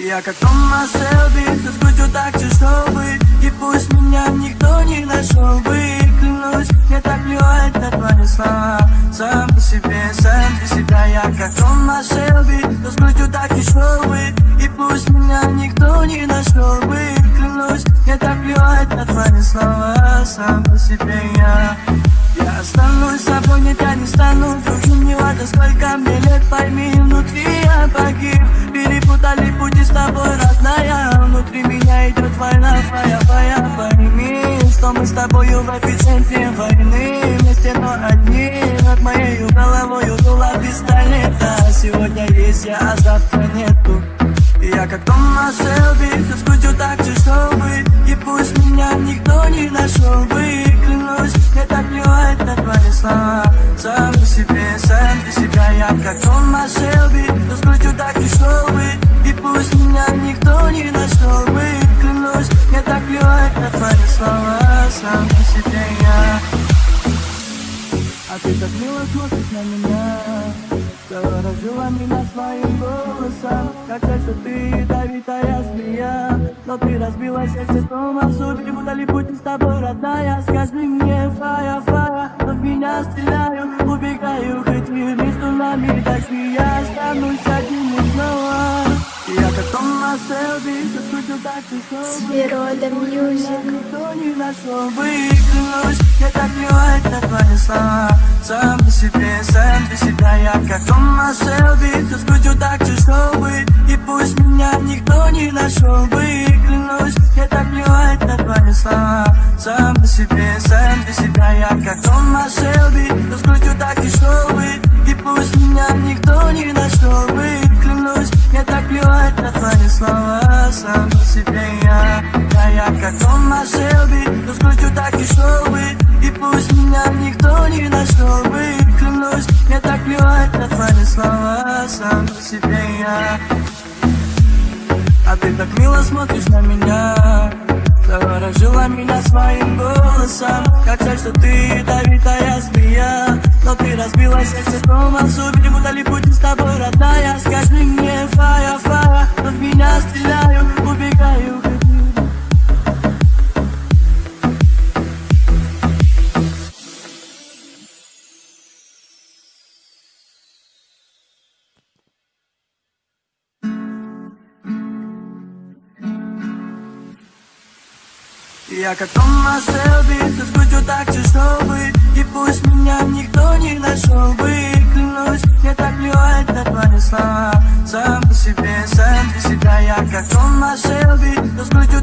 Я как Тома Селби, кто скучу так же, чтобы и пусть меня никто не нашел бы. Клянусь, мне так плевать на твои слова. Сам по себе, сам для себя. Я как Тома Селби, кто скучу так и чтобы и пусть меня никто не нашел бы. Клянусь, мне так плевать на твои слова. Сам по себе я останусь собой, не я не стану другим. Не важно, сколько мне лет, пойми, внутри я погиб. Перепутали пути с тобой, родная. Внутри меня идет война, твоя. Пойми, что мы с тобою в эпицентре войны. Вместе, но одни. Над моей головой дуло пистолета. Сегодня есть я, а завтра нету. Я как Тома Селби, кто скучу так же, чтобы и пусть меня никто не нашел бы. Клянусь, мне так плевать на твои слова. Сам по себе, сам для себя. Я как Тома Селби, кто скучу так и чтобы и пусть меня никто не нашел бы. Клянусь, мне так плевать на твои слова. Сам по себе я. А ты так мило смотришь на меня, заворожила меня своим голосом. Как сердце ты ядовитая змея, но ты разбила сердце Томасу. Перепутали пути с тобой, родная. Скажи мне, фая, но в меня стреляю. Убегаю, хоть мир между нами дожди. Я останусь один и снова. Я как Тома Селби, что скучу так же, чтобы Свирода Мьюзик. никто не нашел бы. Клянусь, мне так плевать на твои слова. Сам по себе, сам для себя. Я как Тома Селби, что скучу так же, чтобы и пусть меня никто не нашел бы. Клянусь, мне так плевать на твои слова. Сам по себе, сам для себя. Я как Тома Селби, что скучу так и чтобы и пусть меня никто не нашел бы. Клянусь, мне так плевать на твои слова. Сам по себе я как Тома Селби, что скучу так и чтобы и пусть меня никто не нашел бы. Клянусь, мне так плевать на твои слова. Сам по себе я. А ты так мило смотришь на меня, заворожила меня своим голосом. Как жаль, что ты ядовитая змея, но ты разбила сердце Томасу. Перепутали пути с тобой, родная. Скажи мне, фая, но в меня стреляю. Убегаю, я как Тома Селби, что скучу так же, чтобы и пусть меня никто не нашел бы. Клянусь, мне так плевать на твои слова. Сам по себе, сам для себя. Я как Тома Селби, что скучу